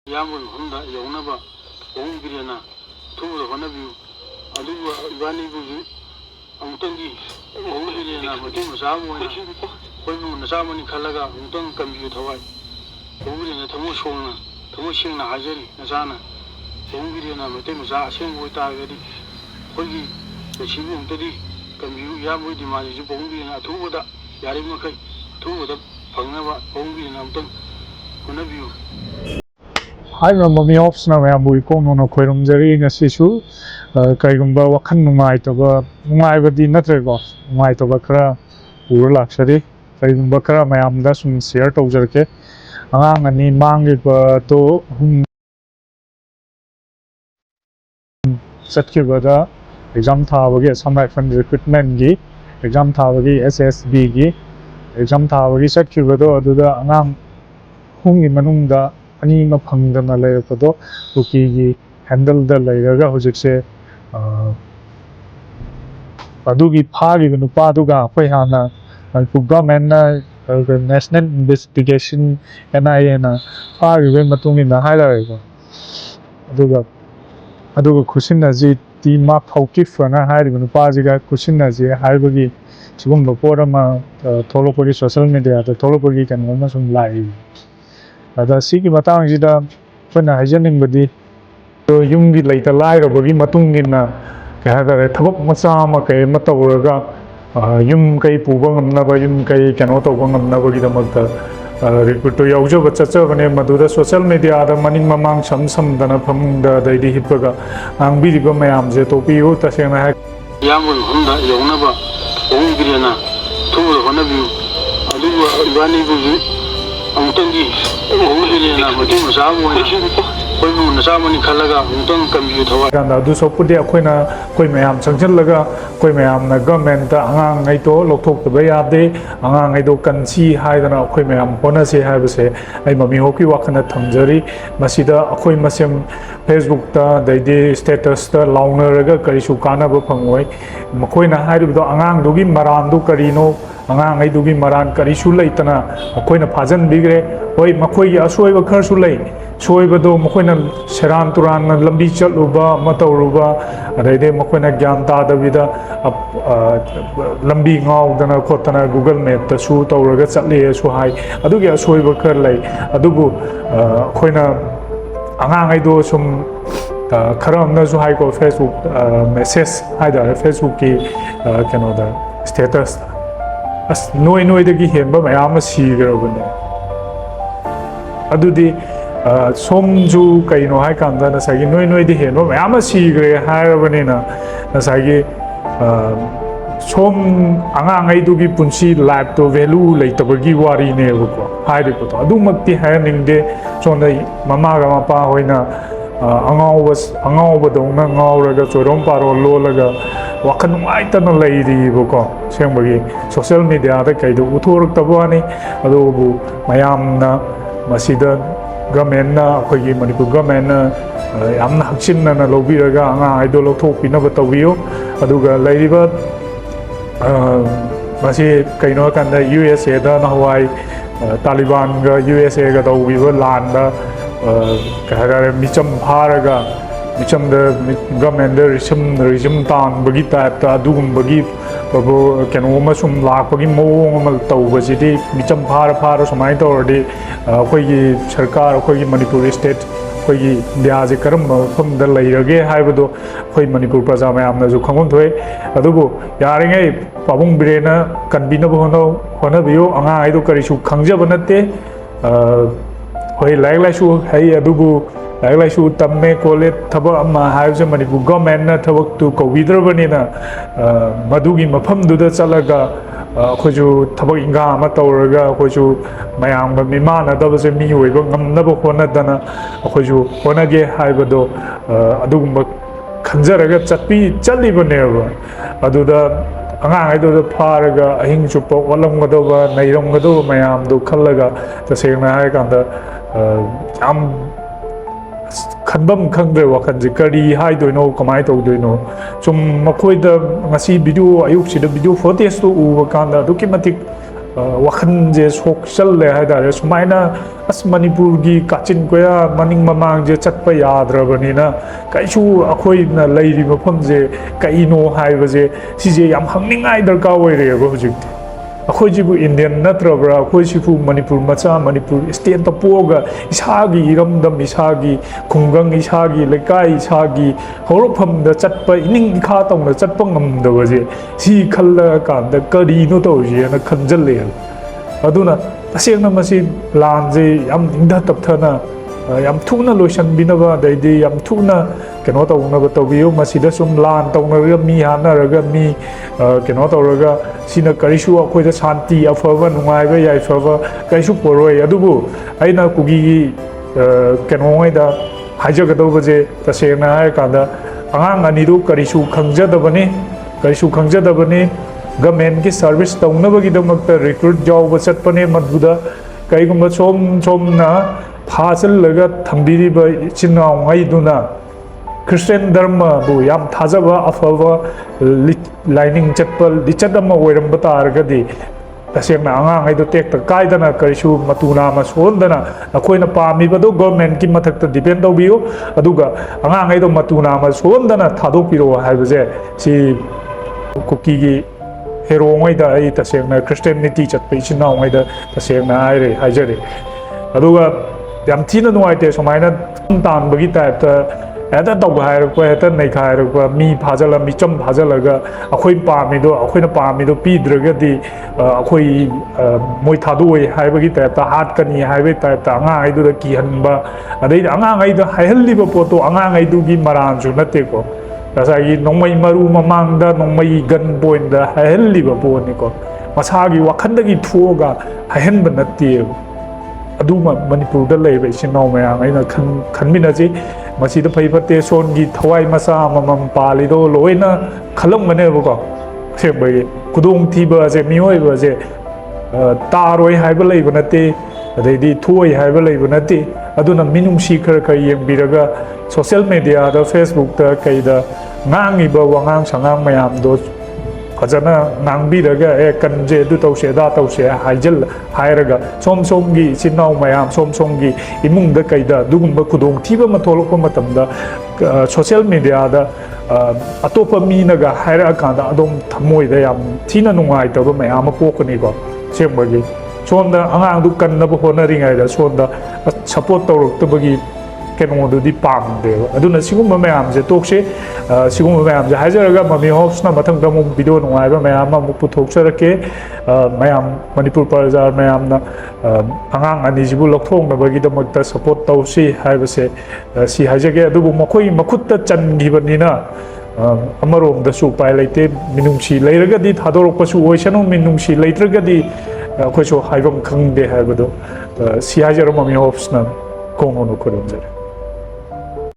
Yamun Honda Yonaba, Ongriana, two of the Honabu, Aluba, Ivani Buzu, Amtangi, Ongriana, Matin Samu, when Samani Kalaga, Untung Computer Hawaii, Ongriana Tamushona, Tamushina Hajari, Nazana, Ongriana, Matin Same with Agadi, Hogi, the Shibu Teddy, Camu Yamu Dimaju Ongriana, two with the Yarimaka, two with the Pangava, Ongriana, Amtung, Honabu. Hai mami option na bui ko no khoirum jari ngasisu kaigumba wakhan nungai toba nungai badi natre ko nungai toba khara ur laksari kaigumba khara mayam da sum share tawjarke angang ani mangi ba to satki bada exam thabagi samai fund recruitment gi exam thabagi SSB gi exam thabagi satki bado aduda angang hungi manungda ani ma phangdana leirapado Kuki gi handle da leiraga hojikse adugi phagi nupa duga khoi hana government na national investigation NIA na phagi be matungi na hailare ko aduga khusinna ji ti ma phauki fana hairi nupa ji ga khusinna ji haibagi chigum loporama tholopori social media da tholopori kan ma sum lai ada sigi matang jida puna hajaning badi yumgi laita lai robagi matung nina kahada thabak macha ma kai matawraga yum kai puba ngamna ba yum kai kano to ngamna ba gi damakta recruit yaujo bacha bane maduda social media da maning mamang sam dana phamda daidi hipaga angbi riba mayam je topiu tasena ha Yamun Honda Yonaba, Ongriana, two of the Honabu, Aluba, Ivani Buzu, Amtangi, Ongriana, Matin Samu, when Samani Kalaga, Untung Computer Hawaii. Do so put the Aquina, Koyam, Sanjalaga, Koyam, the government, Angang, Naito, Lotok, the Bayade, Angang, I do can see high than Koyam, Honasi, have say, I'm a Mihoki Wakana Tanjari, Masida, Akoymasem, Facebook, the status, the Launer, Karishukana, Bupangway, Makoina, Hide with the Angang, Dugi, Marandu, Karino, Angang, I Dugi, Maran, Karishu Laitana, Akoina Pazan Bigre, Oi, Makoi, Asway, Kersulay. Soibado Mokoina Seran Turan Lambi Chaluba Matauruba Rede Mokoina Gyanta Davida Lambi Ngau Dana Kotana Google Map the Su Tauraga Satli Suhai Adugia Soiba Kerlay Adubu Koina Angang I do some Karam Nazuhai ko Facebook message Haida Facebook ki Canada status as Noi the Gihemba Mayama Sigarabune Adudi Somju Kaino Haikanda Nasagi Noi the Heno Yama Sigre Harabanina Nasagi Som Angang I do be Punchi lab to value later Bagi Wari Nebuko Haidiputo Adumakti Haning de Sonda Mamaga Mapa Hoina Angao Badona Ngauraga Chorom Paro Lolaga Wakan Waitana Lady Buko Sembagi social media the Kaido Utur Tabani Adobu Mayamna Masida government na khoi Manipur government na amna haksin na lobiraga anga idol thokpina batawiyo aduga lairiba masi kaino kanda USA da na Hawaii Taliban ga USA ga tawiba land da kahara micham bharaga micham da government da regime tan bagi type ta adugum bagi babu kenoma sum lakpagi mawong amal tawbasidi micham phara sumai tawrdi akhoi sarkar akhoi Manipur state akhoi India je karam famda leirage haibado akhoi Manipur praja mayamna ju khangom thoi adubu yaringai pabung birena kanbina hona biyo anga aido karisu khangjaba natte hoi lailaisu hai adubu lailaisu tamme kole thaba amma haibje Manipur government na thabak tu kowidrabani na madugi mafam duda chalaga khoju thabak inga ama tawraga khoju mayam ga mimana dabase mi hoiba ngamnaba honadana khoju honage haibado adugumba khanjaraga chatlibaneba aduda angang aido pharaga ahing chupa walamgadaba nairamgadaba mayam do khallaga tasengna hai kanda am Kanbam Kangre Wakanji Kari Hai Doino, Kamaito Doino, some Makoi the Masi video, Ayuksi the video footage to Wakanda, Dokimatic ꯋꯥꯈꯟꯁꯦ ꯁꯣꯛꯆꯜꯂꯦ ꯍꯥꯏꯇꯥꯔꯦ ꯁꯨꯃꯥꯏꯅ ꯑꯁ ꯃꯅꯤꯄꯨꯔꯒꯤ ꯀꯥꯆꯤꯟ ꯀꯣꯌꯥ ꯃꯅꯤꯡ ꯃꯃꯥꯡꯁꯦ ꯆꯠꯄ ꯌꯥꯗ꯭ꯔꯕꯅꯤꯅ ꯀꯩꯁꯨ ꯑꯩꯈꯣꯏꯅ ꯂꯩꯔꯤꯕ ꯃꯐꯝꯁꯦ ꯀꯩꯅꯣ ꯍꯥꯏꯕꯁꯦ ꯁꯤꯁꯦ ꯌꯥꯝ ꯍꯪꯅꯤꯡꯉꯥꯏ ꯗꯔꯀꯥꯔ ꯑꯣꯏꯔꯦꯕ ꯍꯧꯖꯤꯛꯇꯤ ꯑꯩꯈꯣꯏꯁꯤꯕꯨ ꯏꯟꯗꯤꯌꯟ ꯅꯠꯇ꯭ꯔꯕ꯭ꯔꯥ ꯑꯩꯈꯣꯏꯁꯤꯕꯨ ꯃꯅꯤꯄꯨꯔ ꯃꯆꯥ ꯃꯅꯤꯄꯨꯔ ꯏꯁꯇꯦꯠꯇ ꯄꯣꯛꯑꯒ ꯏꯁꯥꯒꯤ ꯏꯔꯝꯗꯝ ꯏꯁꯥꯒꯤ ꯈꯨꯡꯒꯪ ꯏꯁꯥꯒꯤ ꯂꯩꯀꯥꯏ ꯏꯁꯥꯒꯤ ꯍꯧꯔꯛꯐꯝꯗ ꯆꯠꯄ ꯏꯅꯤꯡ ꯏꯈꯥ ꯇꯧꯅ ꯆꯠꯄ ꯉꯝꯗꯕꯁꯦ ꯁꯤ ꯈꯜꯂꯀꯥꯟꯗ ꯀꯔꯤꯅꯣ ꯇꯧꯔꯤꯁꯦꯅ ꯈꯟꯖꯜꯂꯦꯕ ꯑꯗꯨꯅ ꯇꯁꯦꯡꯅ ꯃꯁꯤ ꯂꯥꯟꯁꯦ ꯌꯥꯝ ꯏꯪꯊ ꯇꯞꯊꯅ ꯌꯥꯝ ꯊꯨꯅ ꯂꯣꯏꯁꯤꯟꯕꯤꯅꯕ ꯑꯗꯩꯗꯤ ꯌꯥꯝ ꯊꯨꯅ ꯀꯩꯅꯣ ꯇꯧꯅꯕ ꯇꯧꯕꯤꯌꯨ ꯃꯁꯤꯗ ꯁꯨꯝ ꯂꯥꯟ ꯇꯧꯅꯔꯒ ꯃꯤ ꯍꯥꯠꯅꯔꯒ ꯃꯤ ꯀꯩꯅꯣ ꯇꯧꯔꯒ ꯁꯤꯅ ꯀꯔꯤꯁꯨ ꯑꯩꯈꯣꯏꯗ ꯁꯥꯟꯇꯤ ꯑꯐꯕ ꯅꯨꯡꯉꯥꯏꯕ ꯌꯥꯏꯐꯕ ꯀꯔꯤꯁꯨ ꯄꯨꯔꯣꯏ ꯑꯗꯨꯕꯨ ꯑꯩꯅ ꯀꯨꯀꯤꯒꯤ ꯀꯩꯅꯣꯉꯩꯗ ꯍꯥꯏꯖꯒꯗꯧꯕꯁꯦ ꯇꯁꯦꯡꯅ ꯍꯥꯏꯔꯀꯥꯟꯗ ꯑꯉꯥꯡ ꯑꯅꯤꯗꯨ ꯀꯔꯤꯁꯨ ꯈꯪꯖꯗꯕꯅꯤ ꯒꯃꯦꯟꯒꯤ ꯁꯥꯔꯚꯤꯁ ꯇꯧꯅꯕꯒꯤꯗꯃꯛꯇ ꯔꯤꯀ꯭ꯔꯨꯠ ꯌꯥꯎꯕ ꯆꯠꯄꯅꯦ ꯃꯗꯨꯗ ꯀꯩꯒꯨꯝꯕ ꯁꯣꯝꯅ ꯐꯥꯖꯤꯜꯂꯒ ꯊꯝꯕꯤꯔꯤꯕ ꯏꯆꯤꯟ ꯏꯅꯥꯎꯉꯩꯗꯨꯅ ꯈ꯭ꯔꯤꯁꯇꯦꯟ ꯙꯔꯃꯕꯨ ꯌꯥꯝ ꯊꯥꯖꯕ ꯑꯐꯕ ꯂꯥꯏꯅꯤꯡ ꯆꯠꯄ ꯂꯤꯆꯠ ꯑꯃ ꯑꯣꯏꯔꯝꯕ ꯇꯥꯔꯒꯗꯤ तसेंना आंगांगैदो टेक्ता कायदना करिसु मतुनामा सोहनदना नखोइना पामिबदो गवर्नमेंट की मथक्ता डिपेंड तौबियो अदुगा आंगांगैदो मतुनामा सोहनदना थादोपिरो हाइबजे सि कुकी की हेरोङैदा आई तसेंना क्रिस्टियनिटी चटपे इचिनाङैदा तसेंना आइरे हाइजरे अदुगा याम थिना नुवाइते सुमाइना तानबगी टाइपता हेता तौबा हाइरकपा हेता नैखा हाइरकपा मी फाजला मिचम फाजलगा अखोइ पामिदो पीद्रगदी अखोइ मोइ थादोइ हाइबगी टाइपता हाटकनी हाइबे टाइपता आंगांगैदुदा किहनबा अदै आंगांगैदा हाइहल्लिबा पोतो आंगांगैदुगी मरानसु नतेको नसागी नोंमै मरु ममांगदा नोंमै गन पॉइंटदा हाइहल्लिबा पोनिको मसागी वखंदगी थोगा हाइहनबा नतेबो अदुमा मणिपुरदा लैबा इसिनाउ मयाम आइना खनमिनाजी मसीदा फै फते सोनगी थवाई मसा ममम पालिदो लोइना खलमगनेबको सेबगे कुदोंग थीबा जे मियोइबा जे तारोइ हाइबा लैबा नते अदैदी थोइ हाइबा लैबा नते अदुना मिनुंगसी खर खर येंबिरगा सोशल मीडिया दा फेसबुक दा कैदा ngangiba wangang sangang mayam do फजना नांगबीरगा ए कनजे दु तौसे दा तौसे हाइजल हाइरगा सोम सोमगी चिनाउ मयाम सोम सोमगी इमुंगदा कैदा दुगुंबा खुदोंग थीबा मथोलकपा मतमदा सोशल मीडिया दा अतोपा मीनगा हाइरा कांदा अदोम थमोइदा याम थीना नुंगाइतबा मयाम पोकनिको सेमबगी सोंदा अंगांग दु कन्नबा होनरिङाइदा सोंदा सपोर्ट तौरक्तबगी केनोदुदी पामदेबा अदुना सिगुम्बा मयामजे तोक्से सिगुम्बा मयामजे हाइजरगा ममी होप्सना मथंगदा मु वीडियो नुंगाइबा मयाम मु पुथोक्सरके मयाम मणिपुर प्रजार मयामना अंगांग अनिजिबु लौथोंगबगीदमक्ता सपोर्ट तौसी हाइबसे सि हाइजगे अदुबु मखोइ मखुत्ता चनगिबनिना अमरोमदसु उपाय लैते मिनुंगसी लैरगदी थादोरकपसु ओइसनो मिनुंगसी लैत्रगदी अखोइसो हाइबम खंगदे हाइबदो सि हाइजर ममी होप्सना कोंगोनो खुरुमजरे